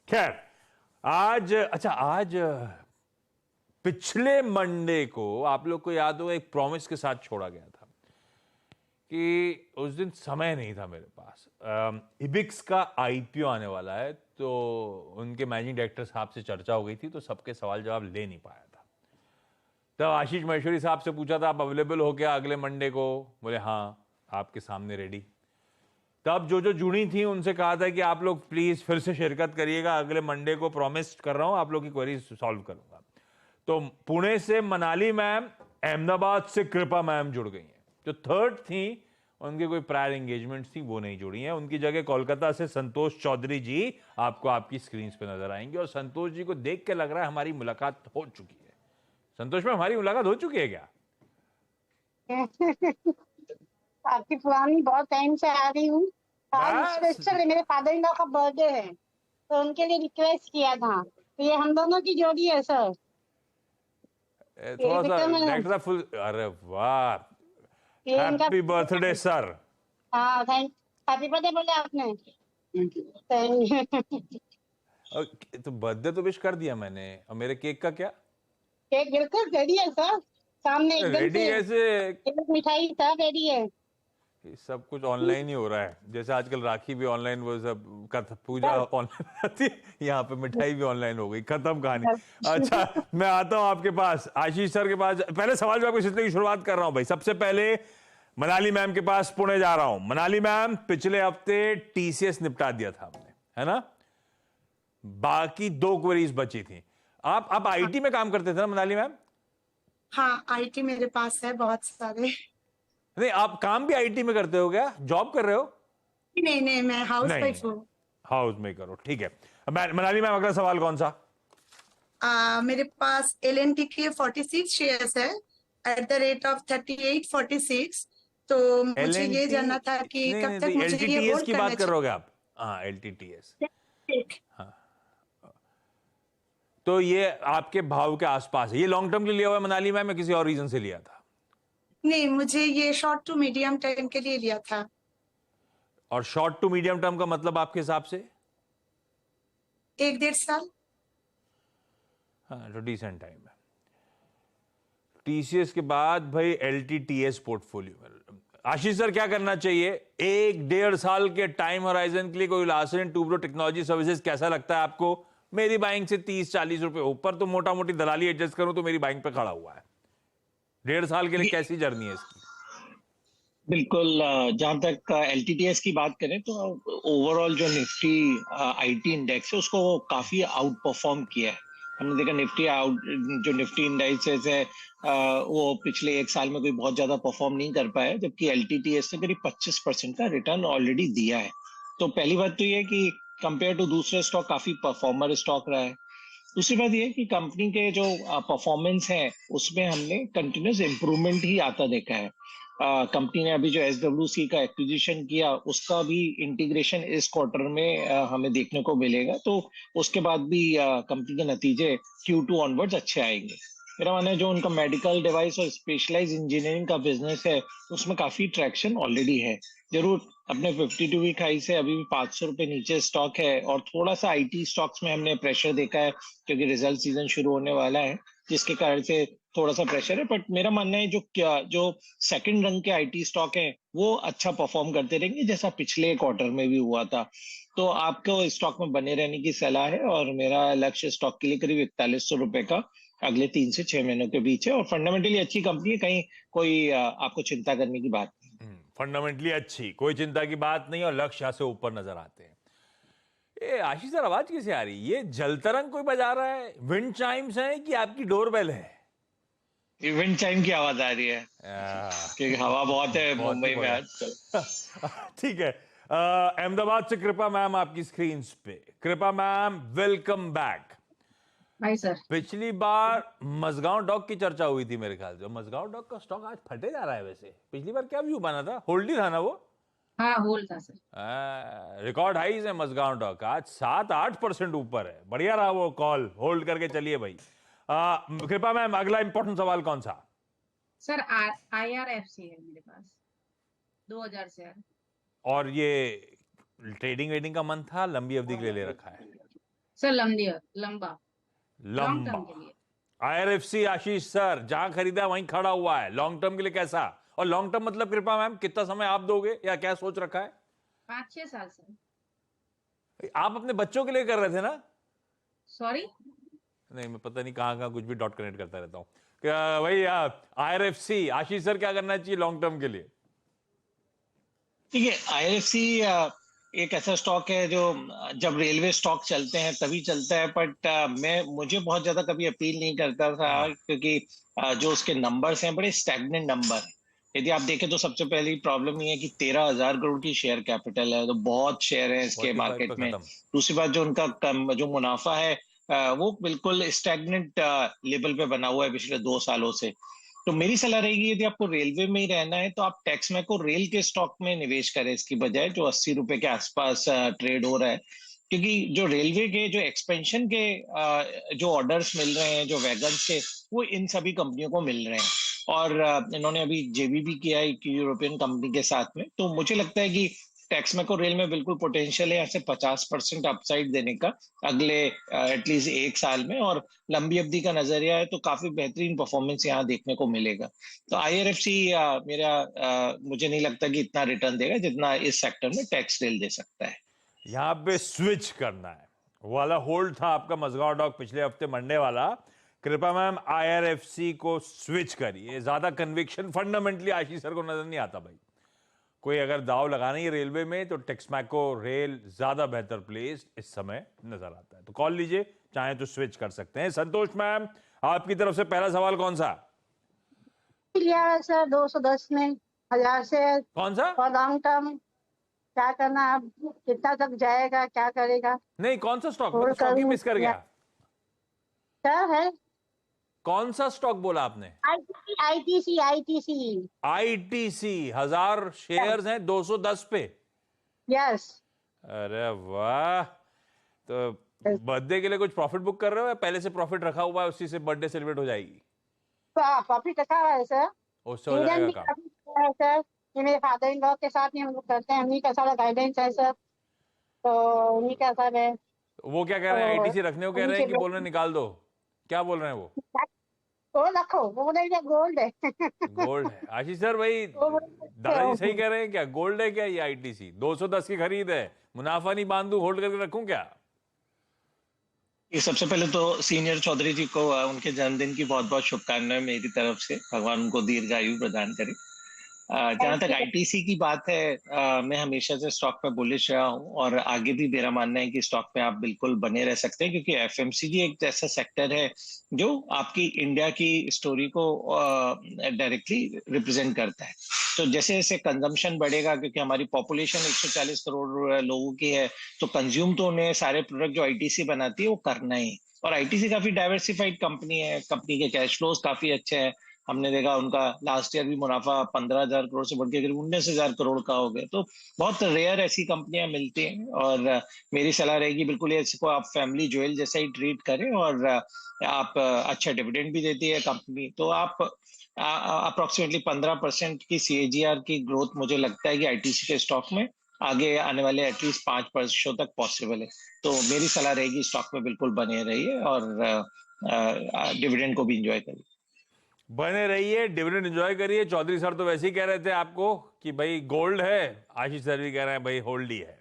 खैर, आज पिछले मंडे को आप लोग को याद हो एक प्रॉमिस के साथ छोड़ा गया था कि उस दिन समय नहीं था मेरे पास। इबिक्स का आईपीओ आने वाला है, तो उनके मैनेजिंग डायरेक्टर साहब से चर्चा हो गई थी, तो सबके सवाल जवाब ले नहीं पाया था। तब आशीष महेश्वरी साहब से पूछा था, आप अवेलेबल हो क्या अगले मंडे को? बोले हाँ, आपके सामने रेडी। तब जो जो जुड़ी थी उनसे कहा था कि आप लोग प्लीज फिर से शिरकत करिएगा, अगले मंडे को प्रॉमिस कर रहा हूं आप लोग की क्वेरी सॉल्व करूंगा। तो पुणे से मनाली मैम, अहमदाबाद से कृपा मैम जुड़ गई हैं। जो थर्ड थी उनके कोई प्रायर एंगेजमेंट थी, वो नहीं जुड़ी हैं। उनकी जगह कोलकाता से संतोष चौधरी जी आपको आपकी स्क्रीन पे नजर आएंगे। और संतोष जी को देख के लग रहा है हमारी मुलाकात हो चुकी है। संतोष में हमारी मुलाकात हो चुकी है क्या? आपकी पुरानी बहुत टाइम से आ रही हूँ। आज बस स्पेशल मेरे फादर इन लॉ का बर्थडे है, तो उनके लिए रिक्वेस्ट किया था। तो ये हम दोनों की जोड़ी है सर। यही थोड़ा सा चक्कर में नेक्स्ट सा फुल। अरे वाह, ये इनका। Happy birthday sir. हाँ, थैंक। हैप्पी बर्थडे बोले आपने? Thank you. तो बर्थडे तो विश कर दिया मैंने, और मेरे केक का क्या? केक बिल्कुल रेडी है सर, सामने एकदम रेडी से। कैसे? एक मिठाई सब रेडी है। सब कुछ ऑनलाइन ही हो रहा है, जैसे आजकल राखी भी ऑनलाइन, वो सब पूजा ऑनलाइन आती है, यहाँ पे मिठाई भी ऑनलाइन हो गई, खत्म कहानी। अच्छा, मैं आता हूँ आपके पास, आशीष सर के पास। पहले सवाल जवाब के सिलसिले की शुरुआत कर रहा हूँ भाई। सबसे पहले मनाली मैम के पास पुणे जा रहा हूं। मनाली मैम, पिछले हफ्ते टीसीएस निपटा दिया था हमने, है ना? बाकी दो क्वेरीज बची थी। आप आईटी में काम करते थे ना मनाली मैम? हाँ, आईटी मेरे पास है बहुत सारे। नहीं, आप काम भी आईटी में करते हो क्या? जॉब कर रहे हो? नहीं नहीं, मैं हाउस नहीं, वाइफ हूँ। हाउस में करो, ठीक है। मनाली मैम, अगला सवाल कौन सा? मेरे पास LNT के 46 शेयर्स है एट द रेट ऑफ 3846। तो एल मुझे एन ये टी जानना था कि नहीं कब नहीं तक नहीं, मुझे ये एलटीटीएस होल्ड की करना बात कर रहे हो क्या आप? हाँ, एलटीटीएस। चाहिए। तो ये आपके भाव के आसपास है। ये लॉन्ग टर्म के लिए लिया हुआ है मनाली मैम, मैं किसी और रीजन से लिया था? नहीं, मुझे ये शॉर्ट टू मीडियम टाइम के लिए लिया था। और शॉर्ट टू मीडियम टर्म का मतलब आपके हिसाब से? 1-1.5 साल। हाँ, तो डिसेंट टाइम है। टीसीएस के बाद भाई एलटीटीएस पोर्टफोलियो में आशीष सर क्या करना चाहिए? 1-1.5 साल के टाइम होराइजन के लिए कोई लार्सन टूब्रो टेक्नोलॉजी सर्विसेज कैसा लगता है आपको? मेरी बाइंग से 30-40 रुपए ऊपर तो मोटा मोटी दलाली एडजस्ट करूं तो मेरी बाइंग पे खड़ा हुआ है। 1.5 साल के लिए कैसी जर्नी है इसकी? बिल्कुल। जहां तक एलटीटीएस की बात करें तो ओवरऑल जो निफ्टी आईटी इंडेक्स है उसको काफी आउट परफॉर्म किया है। हमने देखा निफ्टी आउट, जो निफ्टी इंडेक्सेस है वो पिछले एक साल में कोई बहुत ज्यादा परफॉर्म नहीं कर पाया, जबकि एलटीटीएस ने करीब 25% का रिटर्न ऑलरेडी दिया है। तो पहली बात तो ये है कि कंपेयर टू दूसरे स्टॉक काफी परफॉर्मर स्टॉक रहा है। दूसरी बात यह है कि कंपनी के जो परफॉर्मेंस है उसमें हमने कंटिन्यूस इम्प्रूवमेंट ही आता देखा है। कंपनी ने अभी जो SWC का एक्विजिशन किया उसका भी इंटीग्रेशन इस क्वार्टर में हमें देखने को मिलेगा, तो उसके बाद भी कंपनी के नतीजे Q2 ऑनवर्ड्स अच्छे आएंगे। मेरा मानना है जो उनका मेडिकल डिवाइस और स्पेशलाइज इंजीनियरिंग का बिजनेस है उसमें काफी ट्रैक्शन ऑलरेडी है। जरूर अपने 52 वीक हाई से अभी भी 500 रुपए नीचे स्टॉक है, और थोड़ा सा आईटी स्टॉक्स में हमने प्रेशर देखा है क्योंकि रिजल्ट सीजन शुरू होने वाला है, जिसके कारण से थोड़ा सा प्रेशर है। बट मेरा मानना है जो सेकंड रंग के आईटी स्टॉक हैं वो अच्छा परफॉर्म करते रहेंगे, जैसा पिछले क्वार्टर में भी हुआ था। तो आपको स्टॉक में बने रहने की सलाह है, और मेरा लक्ष्य स्टॉक के लिए करीब 4100 रुपए का अगले 3 से 6 महीनों के बीच है। और फंडामेंटली अच्छी कंपनी है, कहीं कोई आपको चिंता करने की बात नहीं। फंडामेंटली अच्छी, कोई चिंता की बात नहीं, और लक्ष्य यहां से ऊपर नजर आते हैं। ए आशीष सर, आवाज कैसे आ रही? ये जलतरंग कोई बजा रहा है? विंड चाइम्स हैं कि आपकी डोरबेल है? इवेंट टाइम की आवाज आ रही है क्योंकि हवा बहुत है बहुत ही मुंबई में बढ़िया। आजकल। ठीक है। अहमदाबाद से कृपा मैम आपकी स्क्रीन पे। कृपा मैम, वेलकम बैक। भाई सर। पिछली बार मजगांव डॉक की चर्चा हुई थी मेरे ख्याल से। मजगांव डॉक का स्टॉक आज फटे जा रहा है। वैसे पिछली बार क्या व्यू बना था? होल्ड ही था ना वो? हाँ, होल था सर। रिकॉर्ड हाईज है मजगांव डॉक, आज 7-8% ऊपर है। बढ़िया रहा वो कॉल, होल्ड करके चलिए भाई। कृपा मैम, अगला इंपॉर्टेंट सवाल कौन सा? सर IRFC है मेरे पास, 2000 शेयर। और ये ट्रेडिंग वेडिंग का मन था, लंबी अवधि के लिए ले रखा है? सर लंबी लंबा लॉन्ग टर्म लंबा। के लिए। IRFC आशीष सर जहां खरीदा वहीं खड़ा हुआ है, लॉन्ग टर्म के लिए कैसा? और लॉन्ग टर्म मतलब कृपा मैम कितना समय आप दोगे या क्या सोच रखा है? 5-6 साल सर। आप अपने बच्चों के लिए कर रहे थे ना? सॉरी। नहीं, मैं पता नहीं कहां कुछ भी डॉट कनेक्ट करता रहता हूं। क्या भाई IRFC आशीष सर क्या करना चाहिए लॉन्ग टर्म के लिए? ठीक है, IRFC एक ऐसा स्टॉक है जो जब रेलवे स्टॉक चलते हैं तभी चलता है, बट मुझे बहुत ज्यादा कभी अपील नहीं करता था, हाँ। क्योंकि जो उसके नंबर्स हैं बड़े स्टैग्नेंट नंबर है। यदि आप देखें तो सबसे पहली प्रॉब्लम ये है कि 13,000 करोड़ की शेयर कैपिटल है, तो बहुत शेयर है इसके 45 मार्केट पे में। खत्म। दूसरी बात, जो उनका जो मुनाफा है वो बिल्कुल स्टैग्नेंट लेवल पे बना हुआ है पिछले 2 सालों से। तो मेरी सलाह रहेगी, यदि आपको रेलवे में ही रहना है तो आप टेक्समैको रेल के स्टॉक में निवेश करें इसकी बजाय, जो 80 रुपए के आसपास ट्रेड हो रहा है। क्योंकि जो रेलवे के जो एक्सपेंशन के जो ऑर्डर्स मिल रहे हैं, जो वैगन्स के, वो इन सभी कंपनियों को मिल रहे हैं। और इन्होंने अभी जेबी भी किया है एक यूरोपियन कंपनी के साथ में। तो मुझे लगता है कि टेक्समैको रेल में बिल्कुल पोटेंशियल है ऐसे 50% अपसाइड देने का अगले एटलीस्ट 1 साल में। और लंबी अवधि का नजरिया है तो काफी बेहतरीन परफॉर्मेंस यहाँ देखने को मिलेगा। तो IRFC मुझे नहीं लगता कि इतना रिटर्न देगा जितना इस सेक्टर में टैक्स रेल दे सकता है। यहां पे स्विच करना है, वो वाला होल्ड था आपका मजगांव डॉक पिछले हफ्ते मंडे वाला। कृपा मैम IRFC को स्विच करिए, ज्यादा कन्विक्शन फंडामेंटली आशीष सर को नजर नहीं आता भाई। कोई अगर दाव लगाना ही रेलवे में तो टेक्समैको रेल ज्यादा बेहतर प्लेस इस समय नजर आता है। तो कॉल लीजिए, चाहे तो स्विच कर सकते हैं। संतोष मैम आपकी तरफ से पहला सवाल कौन सा? लिया है सर 210 में 1000 से। कौन सा? और लॉन्ग टर्म क्या करना, अब कितना तक जाएगा, क्या करेगा? नहीं, कौन सा स्टॉक? होल्ड स्टॉक ही करूं मिस कर या गया। क्या है? कौन सा स्टॉक बोला आपने? ITC ITC। ITC 1000 शेयर्स हैं 210 पे। यस। अरे वाह! तो बर्थडे के लिए कुछ प्रॉफिट बुक कर रहे हो या पहले से प्रॉफिट रखा हुआ है, उसी से बर्थडे सेलिब्रेट हो जाएगी? प्रॉफिट रखा हुआ है सर। उससे हो डिविडेंड जाएगा भी काम। काफी अच्छा है सर। ये मेरे फादर इन लॉ के साथ ही हम लोग करते हैं, उन्हीं का सारा गाइडेंस है सर। तो उन्हीं का सब है। वो क्या कह रहे हैं? तो ITC रखने को कह उन्हीं रहे से हैं कि बोल रहे हैं निकाल दो? क्या बोल रहे हैं वो? वो रखो, वो बोलेंगे गोल्ड है। गोल्ड है आशीष सर भाई। वो बोलेंगे दादाजी सही कह रहे हैं क्या? गोल्ड है क्या ये ITC? 210 की खरीद है, मुनाफा नहीं बांधू, होल्ड करके रखूं क्या? ये सबसे पहले तो सीनियर चौधरी जी को उनके जन्मदिन की बहुत बहुत शुभकामनाएं मेरी तरफ से। भगवान उनको दीर्घायु प्रदान करे। जहां तक ITC की बात है, मैं हमेशा से स्टॉक पे बुलिश रहा हूं और आगे भी मेरा मानना है कि स्टॉक में आप बिल्कुल बने रह सकते हैं, क्योंकि FMCG एक ऐसा सेक्टर है जो आपकी इंडिया की स्टोरी को डायरेक्टली रिप्रेजेंट करता है। तो जैसे जैसे कंजम्पशन बढ़ेगा, क्योंकि हमारी पॉपुलेशन 140 करोड़ लोगों की है, तो कंज्यूम तो उन्हें सारे प्रोडक्ट जो ITC बनाती है वो करना ही। और ITC काफी डाइवर्सिफाइड कंपनी है, कंपनी के कैश फ्लोज काफी अच्छे हैं। हमने देखा उनका लास्ट ईयर भी मुनाफा 15,000 करोड़ से बढ़ के करीब 19,000 करोड़ का हो गया। तो बहुत रेयर ऐसी कंपनियां मिलती हैं। और मेरी सलाह रहेगी बिल्कुल इसको आप फैमिली ज्वेल जैसा ही ट्रीट करें। और आप अच्छा डिविडेंड भी देती है कंपनी, तो आप अप्रोक्सीमेटली 15% की CAGR की ग्रोथ मुझे लगता है कि ITC के स्टॉक में आगे आने वाले एटलीस्ट 5 वर्षों तक पॉसिबल है। तो मेरी सलाह रहेगी स्टॉक में बिल्कुल बने रहिए और डिविडेंड को भी इंजॉय करिए। बने रहिए, डिविडेंड एंजॉय करिए। चौधरी सर तो वैसे ही कह रहे थे आपको कि भाई गोल्ड है, आशीष सर भी कह रहे हैं भाई होल्ड ही है।